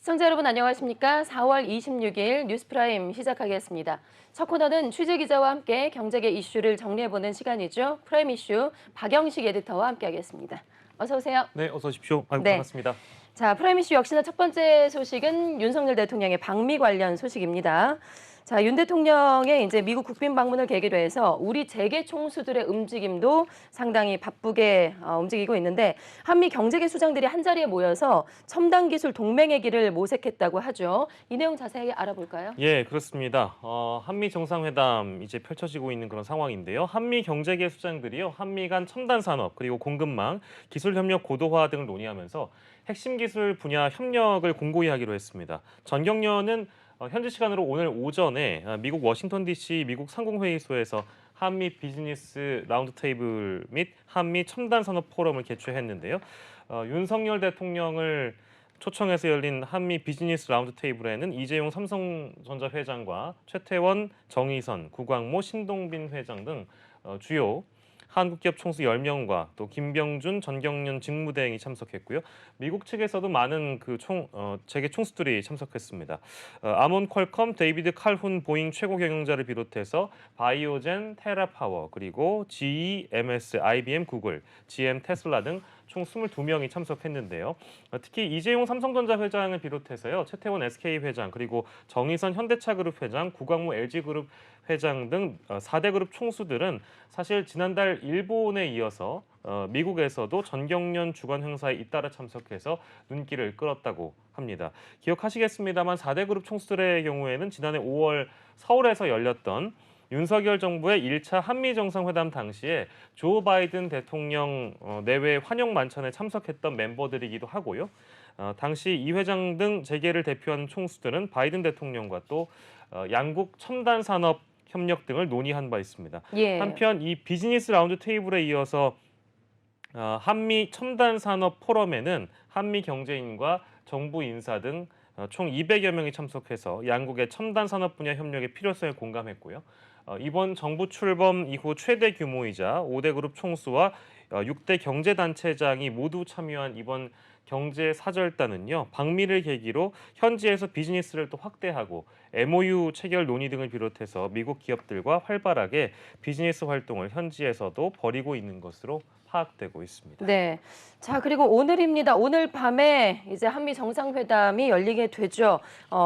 시청자 여러분 안녕하십니까? 4월 26일 뉴스프라임 시작하겠습니다. 첫 코너는 취재기자와 함께 경제계 이슈를 정리해보는 시간이죠. 프라임 이슈 박영식 에디터와 함께하겠습니다. 어서 오세요. 네, 어서 오십시오. 아이고, 네. 반갑습니다. 자, 프라임 이슈 역시나 첫 번째 소식은 윤석열 대통령의 방미 관련 소식입니다. 자, 윤 대통령의 이제 미국 국빈 방문을 계기로 해서 우리 재계 총수들의 움직임도 상당히 바쁘게 움직이고 있는데 한미 경제계 수장들이 한자리에 모여서 첨단 기술 동맹의 길을 모색했다고 하죠. 이 내용 자세히 알아볼까요? 예, 그렇습니다. 한미 정상회담 이제 펼쳐지고 있는 그런 상황인데요. 한미 경제계 수장들이요, 한미 간 첨단 산업 그리고 공급망, 기술 협력 고도화 등을 논의하면서 핵심 기술 분야 협력을 공고히 하기로 했습니다. 전경련은 현지 시간으로 오늘 오전에 미국 워싱턴 DC 미국 상공회의소에서 한미 비즈니스 라운드 테이블 및 한미 첨단 산업 포럼을 개최했는데요. 윤석열 대통령을 초청해서 열린 한미 비즈니스 라운드 테이블에는 이재용 삼성전자 회장과 최태원, 정의선, 구광모, 신동빈 회장 등 주요 한국기업 총수 10명과 또 김병준, 전경련 직무대행이 참석했고요. 미국 측에서도 많은 재계 총수들이 참석했습니다. 아몬 퀄컴, 데이비드 칼훈 보잉 최고 경영자를 비롯해서 바이오젠, 테라파워, 그리고 GE, MS, IBM, 구글, GM, 테슬라 등 총 22명이 참석했는데요. 특히 이재용 삼성전자 회장을 비롯해서요. 최태원 SK 회장, 그리고 정의선 현대차그룹 회장, 구광모 LG그룹 회장 등 4대 그룹 총수들은 사실 지난달 일본에 이어서 미국에서도 전경련 주관 행사에 잇따라 참석해서 눈길을 끌었다고 합니다. 기억하시겠습니다만 4대 그룹 총수들의 경우에는 지난해 5월 서울에서 열렸던 윤석열 정부의 1차 한미 정상회담 당시에 조 바이든 대통령 내외 환영 만찬에 참석했던 멤버들이기도 하고요. 당시 이 회장 등 재계를 대표하는 총수들은 바이든 대통령과 또 양국 첨단 산업 협력 등을 논의한 바 있습니다. 예. 한편 이 비즈니스 라운드 테이블에 이어서 한미 첨단 산업 포럼에는 한미 경제인과 정부 인사 등 총 200여 명이 참석해서 양국의 첨단 산업 분야 협력의 필요성에 공감했고요. 이번 정부 출범 이후 최대 규모이자 5대 그룹 총수와 6대 경제단체장이 모두 참여한 이번 경제사절단은요. 방미를 계기로 현지에서 비즈니스를 또 확대하고 MOU 체결 논의 등을 비롯해서 미국 기업들과 활발하게 비즈니스 활동을 현지에서도 벌이고 있는 것으로 파악되고 있습니다. 네. 자, 그리고 오늘입니다. 오늘 밤에 이제 한미 정상회담이 열리게 되죠.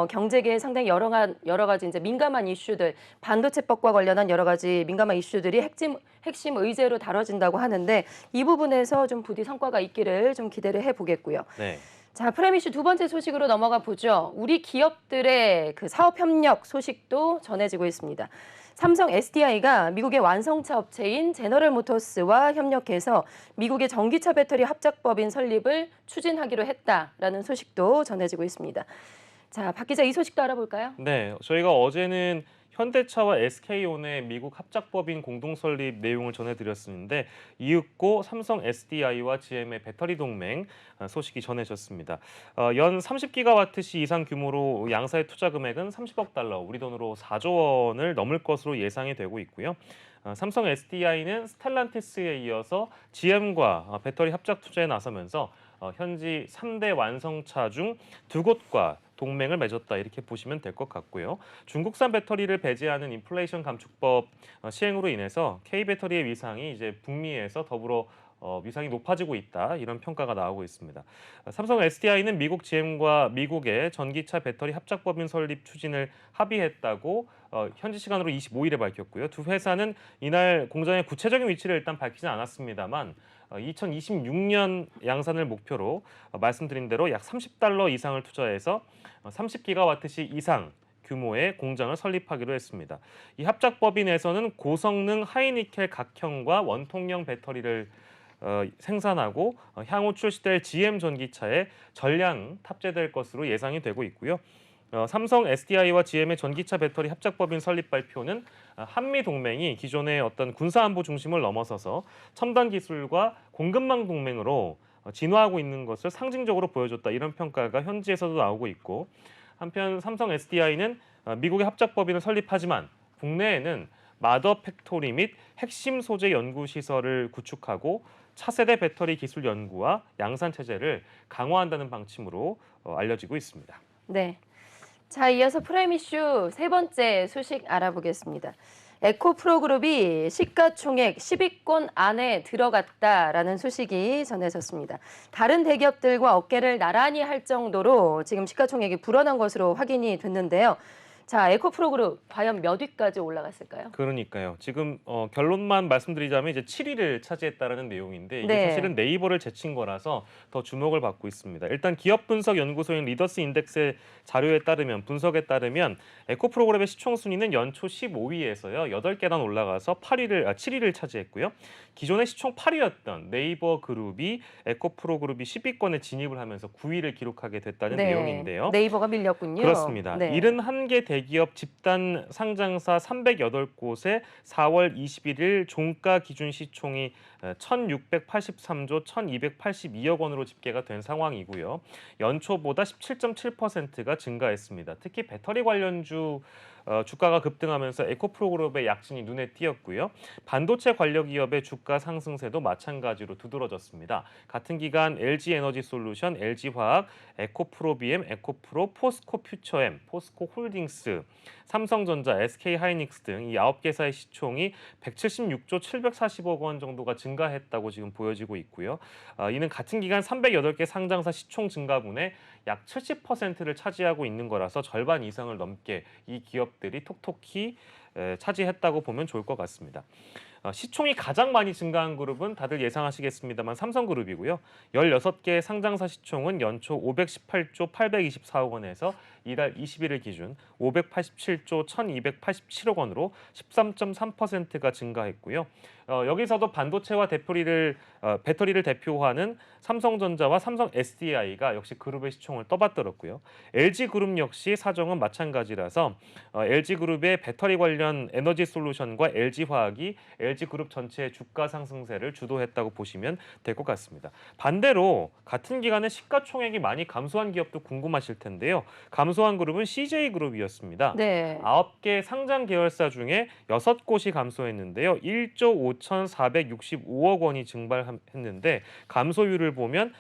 경제계에 상당히 여러 가지 이제 민감한 이슈들, 반도체법과 관련한 여러 가지 민감한 이슈들이 핵심 의제로 다뤄진다고 하는데 이 부분에서 좀 부디 성과가 있기를 좀 기대를 해보겠고요. 네. 자, 프라임 이슈 두 번째 소식으로 넘어가 보죠. 우리 기업들의 그 사업 협력 소식도 전해지고 있습니다. 삼성 SDI가 미국의 완성차 업체인 제너럴 모터스와 협력해서 미국의 전기차 배터리 합작법인 설립을 추진하기로 했다라는 소식도 전해지고 있습니다. 자, 박 기자 이 소식도 알아볼까요? 네, 저희가 어제는 현대차와 SK온의 미국 합작법인 공동 설립 내용을 전해드렸었는데 이윽고 삼성 SDI와 GM의 배터리 동맹 소식이 전해졌습니다. 연 30기가와트시 이상 규모로 양사의 투자 금액은 30억 달러, 우리 돈으로 4조 원을 넘을 것으로 예상이 되고 있고요. 삼성 SDI는 스텔란티스에 이어서 GM과 배터리 합작 투자에 나서면서 현지 3대 완성차 중 2곳과 동맹을 맺었다 이렇게 보시면 될 것 같고요. 중국산 배터리를 배제하는 인플레이션 감축법 시행으로 인해서 K배터리의 위상이 이제 북미에서 더불어 위상이 높아지고 있다 이런 평가가 나오고 있습니다. 삼성 SDI는 미국 GM과 미국의 전기차 배터리 합작법인 설립 추진을 합의했다고 현지 시간으로 25일에 밝혔고요. 두 회사는 이날 공장의 구체적인 위치를 일단 밝히진 않았습니다만 2026년 양산을 목표로 말씀드린 대로 약 30달러 이상을 투자해서 30기가와트시 이상 규모의 공장을 설립하기로 했습니다. 이 합작법인에서는 고성능 하이니켈 각형과 원통형 배터리를 생산하고 향후 출시될 GM 전기차에 전량 탑재될 것으로 예상이 되고 있고요. 삼성 SDI와 GM의 전기차 배터리 합작법인 설립 발표는 한미 동맹이 기존의 어떤 군사안보 중심을 넘어서서 첨단 기술과 공급망 동맹으로 진화하고 있는 것을 상징적으로 보여줬다 이런 평가가 현지에서도 나오고 있고 한편 삼성 SDI는 미국의 합작법인을 설립하지만 국내에는 마더 팩토리 및 핵심 소재 연구 시설을 구축하고 차세대 배터리 기술 연구와 양산 체제를 강화한다는 방침으로 알려지고 있습니다. 네. 자, 이어서 프라임 이슈 세 번째 소식 알아보겠습니다. 에코프로그룹이 시가총액 10위권 안에 들어갔다라는 소식이 전해졌습니다. 다른 대기업들과 어깨를 나란히 할 정도로 지금 시가총액이 불어난 것으로 확인이 됐는데요. 자, 에코프로그룹 과연 몇 위까지 올라갔을까요? 그러니까요. 지금 결론만 말씀드리자면 이제 7위를 차지했다라는 내용인데 이게 네. 사실은 네이버를 제친 거라서 더 주목을 받고 있습니다. 일단 기업 분석 연구소인 리더스 인덱스의 자료에 따르면 분석에 따르면 에코 프로그램의 시총 순위는 연초 15위에서요. 8계단 올라가서 7위를 차지했고요. 기존의 시총 8위였던 네이버 그룹이 에코 프로그룹이 10위권에 진입을 하면서 9위를 기록하게 됐다는 네. 내용인데요. 네이버가 밀렸군요. 그렇습니다. 네. 71개 대기업 집단 상장사 308곳에 4월 21일 종가 기준 시총이 1,683조 1,282억 원으로 집계가 된 상황이고요. 연초보다 17.7%가 증가했습니다. 특히 배터리 관련주 주가가 급등하면서 에코프로그룹의 약진이 눈에 띄었고요. 반도체 관련 기업의 주가 상승세도 마찬가지로 두드러졌습니다. 같은 기간 LG에너지솔루션, LG화학, 에코프로비엠, 에코프로, 포스코퓨처엠, 포스코홀딩스, 삼성전자, SK하이닉스 등 이 9개사의 시총이 176조 740억 원 정도가 증가했다고 지금 보여지고 있고요. 이는 같은 기간 308개 상장사 시총 증가분의 약 70%를 차지하고 있는 거라서 절반 이상을 넘게 이 기업들이 톡톡히 차지했다고 보면 좋을 것 같습니다. 시총이 가장 많이 증가한 그룹은 다들 예상하시겠습니다만 삼성그룹이고요. 16개 상장사 시총은 연초 518조 824억 원에서 이달 20일을 기준 587조 1287억 원으로 13.3%가 증가했고요. 여기서도 반도체와 배터리를 대표하는 삼성전자와 삼성 SDI가 역시 그룹의 시총을 떠받들었고요. LG그룹 역시 사정은 마찬가지라서 LG그룹의 배터리 관련 에너지 솔루션과 LG화학이 LG그룹 전체의 주가 상승세를 주도했다고 보시면 될 것 같습니다. 반대로 같은 기간에 시가총액이 많이 감소한 기업도 궁금하실 텐데요. 감소한 그룹은 CJ그룹이었습니다. 네. 9개 상장 계열사 중에 6곳이 감소했는데요. 1조 5,465억 원이 증발했는데 감소율을 보면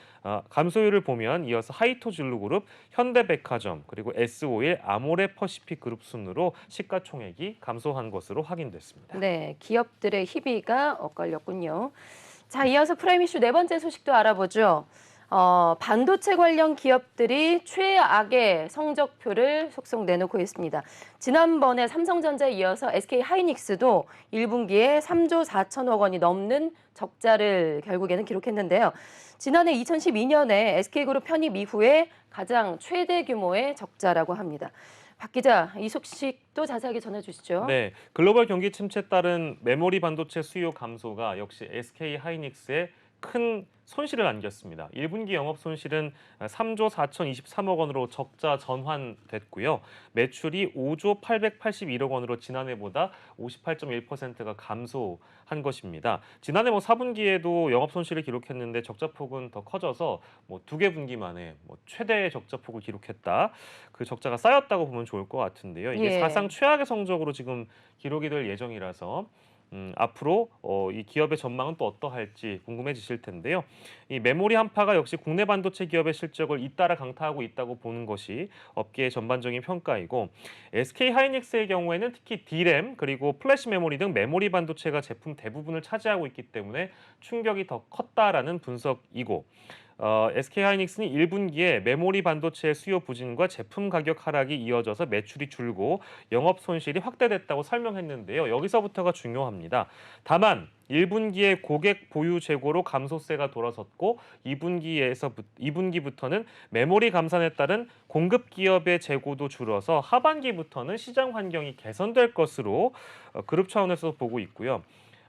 이어서 하이토진루그룹, 현대백화점, 그리고 S-오일, 아모레퍼시픽 그룹 순으로 시가총액이 감소한 것으로 확인됐습니다. 네, 기업들의 희비가 엇갈렸군요. 자, 이어서 프라임 이슈 네 번째 소식도 알아보죠. 반도체 관련 기업들이 최악의 성적표를 속속 내놓고 있습니다. 지난번에 삼성전자에 이어서 SK하이닉스도 1분기에 3조 4천억 원이 넘는 적자를 결국에는 기록했는데요. 지난해 2012년에 SK그룹 편입 이후에 가장 최대 규모의 적자라고 합니다. 박 기자, 이 소식도 자세하게 전해주시죠. 네, 글로벌 경기 침체에 따른 메모리 반도체 수요 감소가 역시 SK하이닉스의 큰 손실을 안겼습니다. 1분기 영업 손실은 3조 4,023억 원으로 적자 전환됐고요. 매출이 5조 881억 원으로 지난해보다 58.1%가 감소한 것입니다. 지난해 4분기에도 영업 손실을 기록했는데 적자폭은 더 커져서 2개 분기 만에 최대 적자폭을 기록했다. 그 적자가 쌓였다고 보면 좋을 것 같은데요. 이게 예. 사상 최악의 성적으로 지금 기록이 될 예정이라서 앞으로 이 기업의 전망은 또 어떠할지 궁금해지실 텐데요. 이 메모리 한파가 역시 국내 반도체 기업의 실적을 잇따라 강타하고 있다고 보는 것이 업계의 전반적인 평가이고 SK하이닉스의 경우에는 특히 D램 그리고 플래시 메모리 등 메모리 반도체가 제품 대부분을 차지하고 있기 때문에 충격이 더 컸다라는 분석이고 SK하이닉스는 1분기에 메모리 반도체의 수요 부진과 제품 가격 하락이 이어져서 매출이 줄고 영업 손실이 확대됐다고 설명했는데요. 여기서부터가 중요합니다. 다만 1분기에 고객 보유 재고로 감소세가 돌아섰고 2분기부터는 메모리 감산에 따른 공급 기업의 재고도 줄어서 하반기부터는 시장 환경이 개선될 것으로 그룹 차원에서 보고 있고요.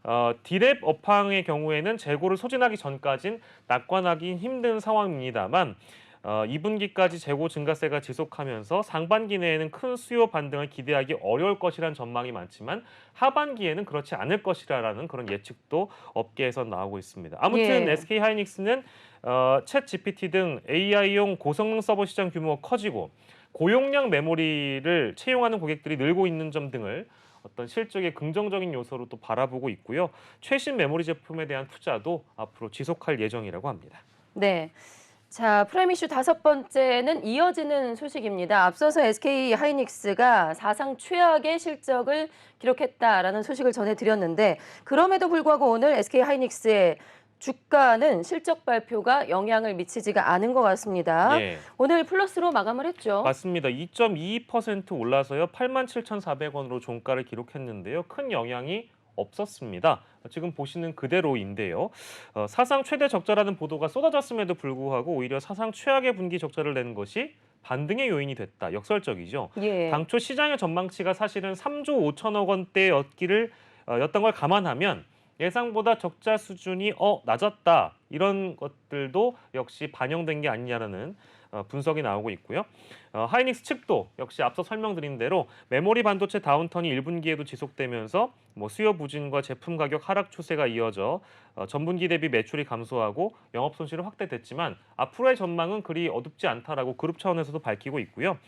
D랩 업황의 경우에는 재고를 소진하기 전까진 낙관하기 힘든 상황입니다만 2분기까지 재고 증가세가 지속하면서 상반기 내에는 큰 수요 반등을 기대하기 어려울 것이라는 전망이 많지만 하반기에는 그렇지 않을 것이라는 그런 예측도 업계에서 나오고 있습니다. 아무튼 예. SK하이닉스는 챗 GPT 등 AI용 고성능 서버 시장 규모가 커지고 고용량 메모리를 채용하는 고객들이 늘고 있는 점 등을 어떤 실적의 긍정적인 요소로 또 바라보고 있고요. 최신 메모리 제품에 대한 투자도 앞으로 지속할 예정이라고 합니다. 네. 자, 프라임 이슈 다섯 번째는 이어지는 소식입니다. 앞서서 SK 하이닉스가 사상 최악의 실적을 기록했다라는 소식을 전해드렸는데 그럼에도 불구하고 오늘 SK 하이닉스의 주가는 실적 발표가 영향을 미치지가 않은 것 같습니다. 예. 오늘 플러스로 마감을 했죠. 맞습니다. 2.22% 올라서요. 87,400원으로 종가를 기록했는데요. 큰 영향이 없었습니다. 지금 보시는 그대로인데요. 사상 최대 적자라는 보도가 쏟아졌음에도 불구하고 오히려 사상 최악의 분기 적자를 내는 것이 반등의 요인이 됐다. 역설적이죠. 예. 당초 시장의 전망치가 사실은 3조 5천억 원대였던 걸 감안하면 예상보다 적자 수준이 낮았다. 이런 것들도 역시 반영된 게 아니냐라는 분석이 나오고 있고요. 하이닉스 측도 역시 앞서 설명드린 대로 메모리 반도체 다운턴이 1분기에도 지속되면서 수요 부진과 제품 가격 하락 추세가 이어져 전분기 대비 매출이 감소하고 영업 손실은 확대됐지만 앞으로의 전망은 그리 어둡지 않다라고 그룹 차원에서도 밝히고 있고요.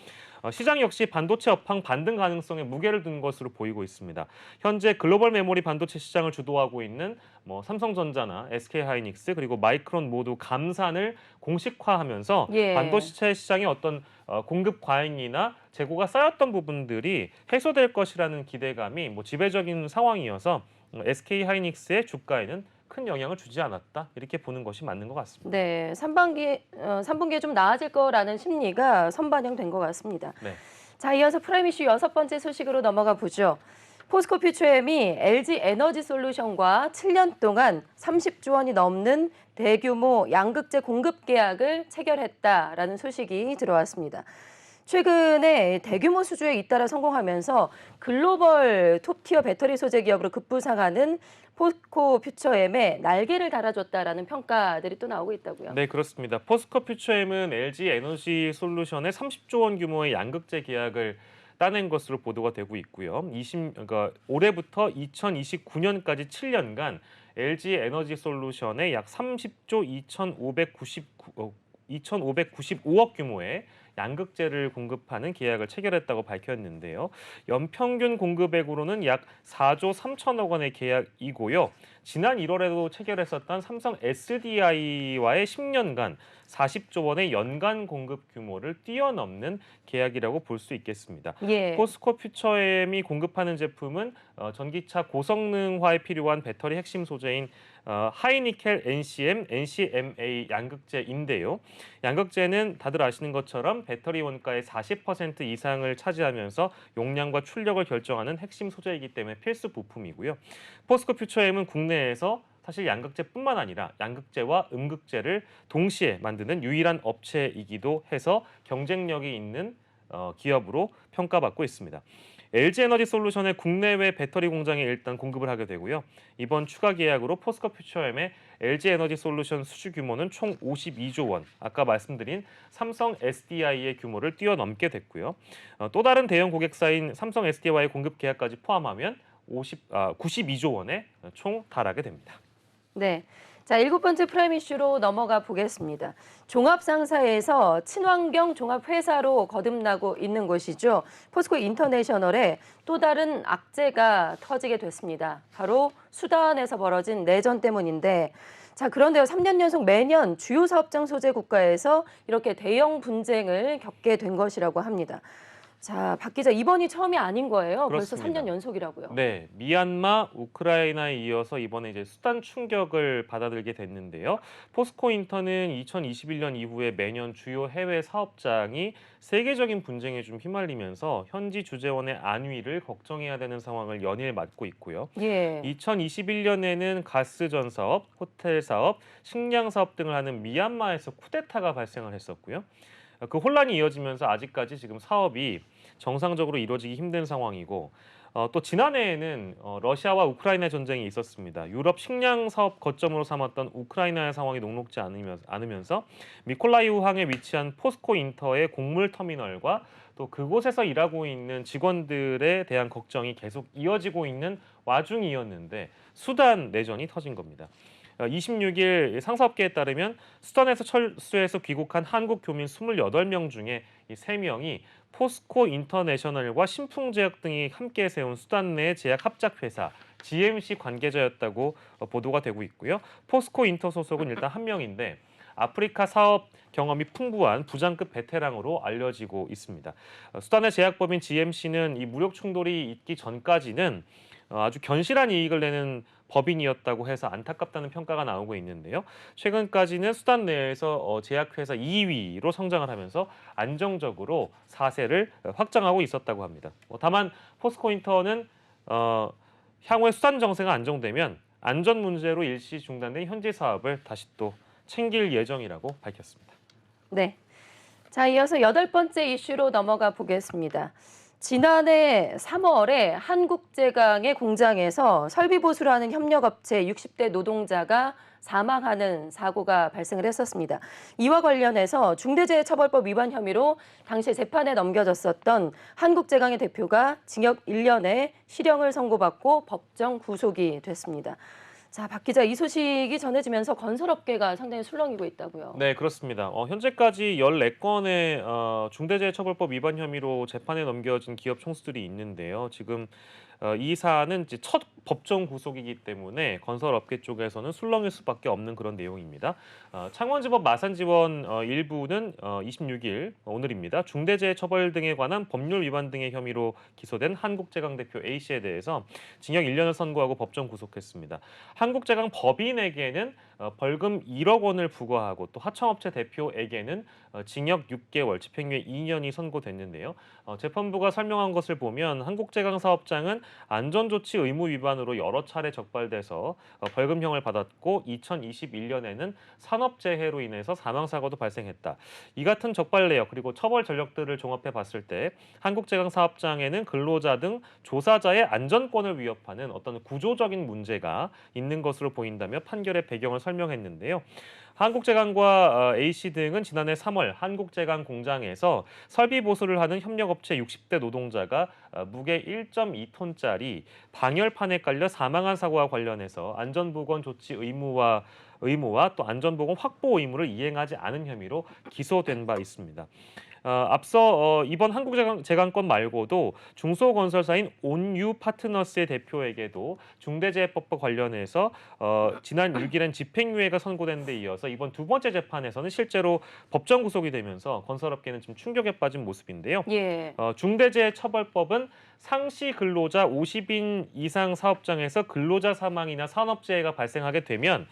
시장 역시 반도체 업황 반등 가능성에 무게를 둔 것으로 보이고 있습니다. 현재 글로벌 메모리 반도체 시장을 주도하고 있는 삼성전자나 SK하이닉스 그리고 마이크론 모두 감산을 공식화하면서 예. 반도체 시장의 어떤 공급 과잉이나 재고가 쌓였던 부분들이 해소될 것이라는 기대감이 지배적인 상황이어서 SK하이닉스의 주가에는 큰 영향을 주지 않았다 이렇게 보는 것이 맞는 것 같습니다. 네, 3분기에 좀 나아질 거라는 심리가 선반영된 것 같습니다. 네. 자, 이어서 프라임 이슈 여섯 번째 소식으로 넘어가 보죠. 포스코 퓨처엠이 LG 에너지 솔루션과 7년 동안 30조 원이 넘는 대규모 양극재 공급 계약을 체결했다라는 소식이 들어왔습니다. 최근에 대규모 수주에 잇따라 성공하면서 글로벌 톱티어 배터리 소재 기업으로 급부상하는 포스코 퓨처엠에 날개를 달아줬다라는 평가들이 또 나오고 있다고요. 네, 그렇습니다. 포스코 퓨처엠은 LG 에너지 솔루션의 30조 원 규모의 양극재 계약을 따낸 것으로 보도가 되고 있고요. 그러니까 올해부터 2029년까지 7년간 LG 에너지 솔루션에 약 30조 2,595억 규모의 양극재를 공급하는 계약을 체결했다고 밝혔는데요. 연평균 공급액으로는 약 4조 3천억 원의 계약이고요. 지난 1월에도 체결했었던 삼성 SDI와의 10년간 40조 원의 연간 공급 규모를 뛰어넘는 계약이라고 볼 수 있겠습니다. 예. 포스코 퓨처엠이 공급하는 제품은 전기차 고성능화에 필요한 배터리 핵심 소재인 하이니켈 NCM, NCMA 양극재인데요. 양극재는 다들 아시는 것처럼 배터리 원가의 40% 이상을 차지하면서 용량과 출력을 결정하는 핵심 소재이기 때문에 필수 부품이고요. 포스코 퓨처엠은 국내에서 사실 양극재뿐만 아니라 양극재와 음극재를 동시에 만드는 유일한 업체이기도 해서 경쟁력이 있는 기업으로 평가받고 있습니다. LG 에너지 솔루션의 국내외 배터리 공장에 일단 공급을 하게 되고요. 이번 추가 계약으로 포스코 퓨처엠의 LG 에너지 솔루션 수주 규모는 총 52조 원. 아까 말씀드린 삼성 SDI의 규모를 뛰어넘게 됐고요. 또 다른 대형 고객사인 삼성 SDI와의 공급 계약까지 포함하면 92조 원에 총 달하게 됩니다. 네. 자, 일곱 번째 프라임 이슈로 넘어가 보겠습니다. 종합상사에서 친환경 종합회사로 거듭나고 있는 곳이죠. 포스코 인터내셔널에 또 다른 악재가 터지게 됐습니다. 바로 수단에서 벌어진 내전 때문인데 자, 그런데요. 3년 연속 매년 주요 사업장 소재 국가에서 이렇게 대형 분쟁을 겪게 된 것이라고 합니다. 자, 박 기자, 이번이 처음이 아닌 거예요. 벌써 그렇습니다. 3년 연속이라고요. 네, 미얀마, 우크라이나에 이어서 이번에 이제 수단 충격을 받아들게 됐는데요. 포스코 인터는 2021년 이후에 매년 주요 해외 사업장이 세계적인 분쟁에 좀 휘말리면서 현지 주재원의 안위를 걱정해야 되는 상황을 연일 맞고 있고요. 예. 2021년에는 가스전 사업, 호텔 사업, 식량 사업 등을 하는 미얀마에서 쿠데타가 발생을 했었고요. 그 혼란이 이어지면서 아직까지 지금 사업이 정상적으로 이루어지기 힘든 상황이고 또 지난해에는 러시아와 우크라이나 전쟁이 있었습니다. 유럽 식량 사업 거점으로 삼았던 우크라이나의 상황이 녹록지 않으면서 미콜라이우 항에 위치한 포스코 인터의 곡물 터미널과 또 그곳에서 일하고 있는 직원들에 대한 걱정이 계속 이어지고 있는 와중이었는데 수단 내전이 터진 겁니다. 26일 상사업계에 따르면 수단에서 철수해서 귀국한 한국 교민 28명 중에 이 3명이 포스코 인터내셔널과 신풍제약 등이 함께 세운 수단 내 제약 합작 회사 GMC 관계자였다고 보도가 되고 있고요. 포스코 인터 소속은 일단 한 명인데 아프리카 사업 경험이 풍부한 부장급 베테랑으로 알려지고 있습니다. 수단의 제약법인 GMC는 이 무력 충돌이 있기 전까지는 아주 견실한 이익을 내는 법인이었다고 해서 안타깝다는 평가가 나오고 있는데요. 최근까지는 수단 내에서 제약회사 2위로 성장을 하면서 안정적으로 사세를 확장하고 있었다고 합니다. 다만 포스코인터는 향후에 수단 정세가 안정되면 안전 문제로 일시 중단된 현지 사업을 다시 또 챙길 예정이라고 밝혔습니다. 네. 자, 이어서 8번째 이슈로 넘어가 보겠습니다. 지난해 3월에 한국제강의 공장에서 설비 보수를 하는 협력업체 60대 노동자가 사망하는 사고가 발생을 했었습니다. 이와 관련해서 중대재해처벌법 위반 혐의로 당시 재판에 넘겨졌었던 한국제강의 대표가 징역 1년의 실형을 선고받고 법정 구속이 됐습니다. 자, 박 기자, 이 소식이 전해지면서 건설업계가 상당히 술렁이고 있다고요. 네, 그렇습니다. 현재까지 14건의 중대재해처벌법 위반 혐의로 재판에 넘겨진 기업 총수들이 있는데요. 지금 이 사안은 이제 첫 법정 구속이기 때문에 건설업계 쪽에서는 술렁일 수밖에 없는 그런 내용입니다. 창원지법 마산지원 일부는 26일 오늘입니다. 중대재해처벌 등에 관한 법률 위반 등의 혐의로 기소된 한국제강 대표 A씨에 대해서 징역 1년을 선고하고 법정 구속했습니다. 한국제강 법인에게는 벌금 1억 원을 부과하고 또 하청업체 대표에게는 징역 6개월, 집행유예 2년이 선고됐는데요. 재판부가 설명한 것을 보면 한국제강 사업장은 안전조치 의무 위반으로 여러 차례 적발돼서 벌금형을 받았고 2021년에는 산업재해로 인해서 사망사고도 발생했다. 이 같은 적발 내역 그리고 처벌 전력들을 종합해 봤을 때 한국제강 사업장에는 근로자 등 조사자의 안전권을 위협하는 어떤 구조적인 문제가 있는 것으로 보인다며 판결의 배경을 설명했는데요. 한국제강과 A씨 등은 지난해 3월 한국제강 공장에서 설비 보수를 하는 협력업체 60대 노동자가 무게 1.2톤짜리 방열판에 깔려 사망한 사고와 관련해서 안전보건 조치 의무와 또 안전보건 확보 의무를 이행하지 않은 혐의로 기소된 바 있습니다. 앞서 이번 한국제강건 말고도 중소건설사인 온유 파트너스의 대표에게도 중대재해법과 관련해서 지난 6일엔 집행유예가 선고된 데 이어서 이번 두 번째 재판에서는 실제로 법정 구속이 되면서 건설업계는 좀 충격에 빠진 모습인데요. 예. 중대재해처벌법은 상시 근로자 50인 이상 사업장에서 근로자 사망이나 산업재해가 발생하게 되면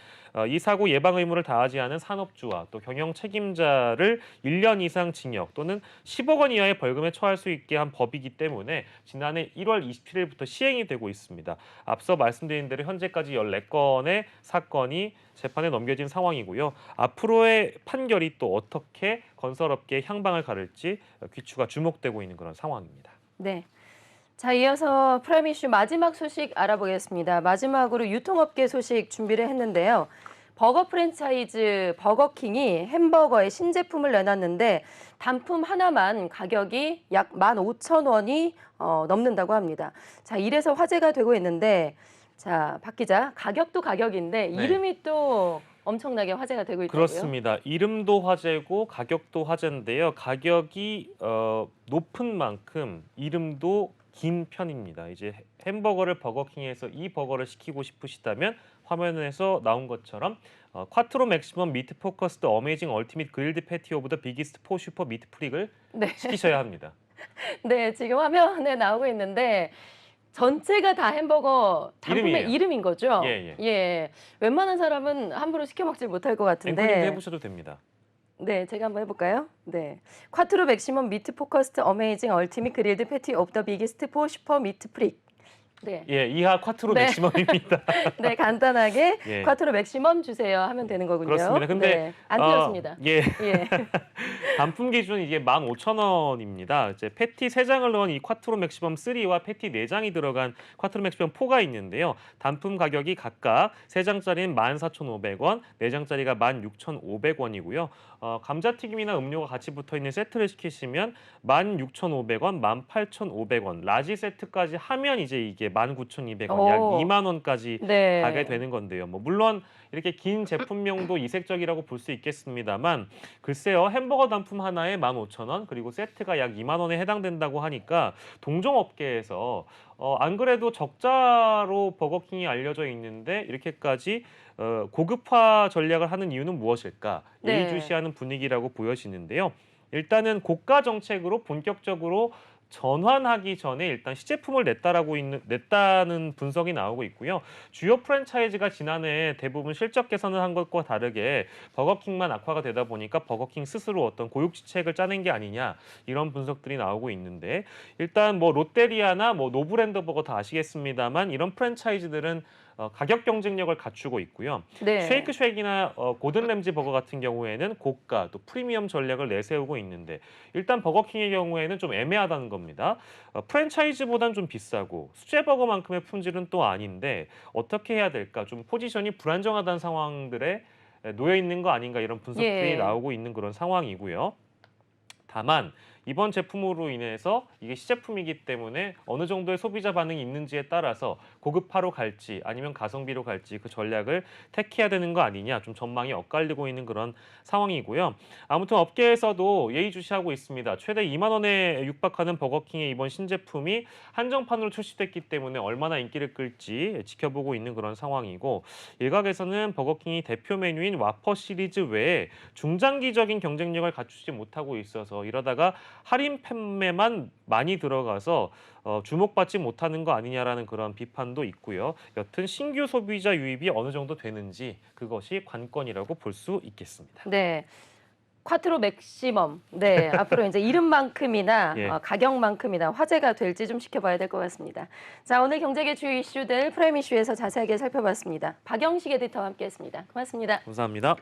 이 사고 예방 의무를 다하지 않은 산업주와 또 경영 책임자를 1년 이상 징역 또는 10억 원 이하의 벌금에 처할 수 있게 한 법이기 때문에 지난해 1월 27일부터 시행이 되고 있습니다. 앞서 말씀드린 대로 현재까지 14건의 사건이 재판에 넘겨진 상황이고요. 앞으로의 판결이 또 어떻게 건설업계의 향방을 가를지 귀추가 주목되고 있는 그런 상황입니다. 네. 자, 이어서 프라임 이슈 마지막 소식 알아보겠습니다. 마지막으로 유통업계 소식 준비를 했는데요. 버거 프랜차이즈 버거킹이 햄버거의 신제품을 내놨는데 단품 하나만 가격이 약 15,000원이 넘는다고 합니다. 자, 이래서 화제가 되고 있는데, 자, 박 기자, 가격도 가격인데 네. 이름이 또 엄청나게 화제가 되고 있다고요? 그렇습니다. 이름도 화제고 가격도 화제인데요. 가격이 높은 만큼 이름도 긴 편입니다. 이제 햄버거를 버거킹에서 이 버거를 시키고 싶으시다면 화면에서 나온 것처럼 콰트로 맥시멈 미트 포커스드 어메이징 얼티밋 그릴드 패티 오브 더 비기스트 포 슈퍼 미트 프릭을 네. 시키셔야 합니다. 네, 지금 화면에 나오고 있는데 전체가 다 햄버거 단품의 이름이에요. 이름인 거죠? 예. 예. 웬만한 사람은 함부로 시켜 먹질 못할 것 앵커님도 같은데. 해보셔도 됩니다. 네, 제가 한번 해볼까요? 네. 콰트로 맥시멈 미트 포커스드 어메이징 얼티밋 그릴드 패티 오브 더 비기스트 포 슈퍼 미트 프릭. 네. 예, 이하 콰트로 네. 맥시멈입니다. 네, 간단하게 예. 콰트로 맥시멈 주세요 하면 되는 거군요. 그렇습니다. 근데 네, 안 틀렸습니다. 예. 예. 단품 기준 이게 15,000원입니다. 이제 패티 3장을 넣은 이 콰트로 맥시멈 3와 패티 4장이 들어간 콰트로 맥시멈 4가 있는데요. 단품 가격이 각각 3장짜리는 14,500원, 4장짜리가 16,500원이고요. 감자튀김이나 음료가 같이 붙어 있는 세트를 시키시면 16,500원, 18,500원. 라지 세트까지 하면 이제 이게 19,200원, 약 오. 2만 원까지 네. 가게 되는 건데요. 뭐 물론 이렇게 긴 제품명도 이색적이라고 볼 수 있겠습니다만 글쎄요. 햄버거 단품 하나에 15,000원 그리고 세트가 약 2만 원에 해당된다고 하니까 동종업계에서 안 그래도 적자로 버거킹이 알려져 있는데 이렇게까지 고급화 전략을 하는 이유는 무엇일까? 네. 예의주시하는 분위기라고 보여지는데요. 일단은 고가 정책으로 본격적으로 전환하기 전에 일단 시제품을 냈다는 분석이 나오고 있고요. 주요 프랜차이즈가 지난해 대부분 실적 개선을 한 것과 다르게 버거킹만 악화가 되다 보니까 버거킹 스스로 어떤 고육지책을 짜낸 게 아니냐 이런 분석들이 나오고 있는데 일단 뭐 롯데리아나 뭐 노브랜드 버거 다 아시겠습니다만 이런 프랜차이즈들은 가격 경쟁력을 갖추고 있고요. 네. 쉐이크쉑이나 고든 램지 버거 같은 경우에는 고가 또 프리미엄 전략을 내세우고 있는데 일단 버거킹의 경우에는 좀 애매하다는 겁니다. 프랜차이즈보단 좀 비싸고 수제 버거만큼의 품질은 또 아닌데 어떻게 해야 될까? 좀 포지션이 불안정하다는 상황들에 놓여 있는 거 아닌가 이런 분석들이 예. 나오고 있는 그런 상황이고요. 다만 이번 제품으로 인해서 이게 시제품이기 때문에 어느 정도의 소비자 반응이 있는지에 따라서 고급화로 갈지 아니면 가성비로 갈지 그 전략을 택해야 되는 거 아니냐 좀 전망이 엇갈리고 있는 그런 상황이고요. 아무튼 업계에서도 예의주시하고 있습니다. 최대 2만 원에 육박하는 버거킹의 이번 신제품이 한정판으로 출시됐기 때문에 얼마나 인기를 끌지 지켜보고 있는 그런 상황이고 일각에서는 버거킹이 대표 메뉴인 와퍼 시리즈 외에 중장기적인 경쟁력을 갖추지 못하고 있어서 이러다가 할인 판매만 많이 들어가서 주목받지 못하는 거 아니냐라는 그런 비판도 있고요. 여튼 신규 소비자 유입이 어느 정도 되는지 그것이 관건이라고 볼 수 있겠습니다. 네. 콰트로 맥시멈. 네. 앞으로 이제 이름만큼이나 예. 가격만큼이나 화제가 될지 좀 지켜봐야 될 것 같습니다. 자, 오늘 경제계 주요 이슈들 프라임 이슈에서 자세하게 살펴봤습니다. 박영식 에디터와 함께했습니다. 고맙습니다. 감사합니다.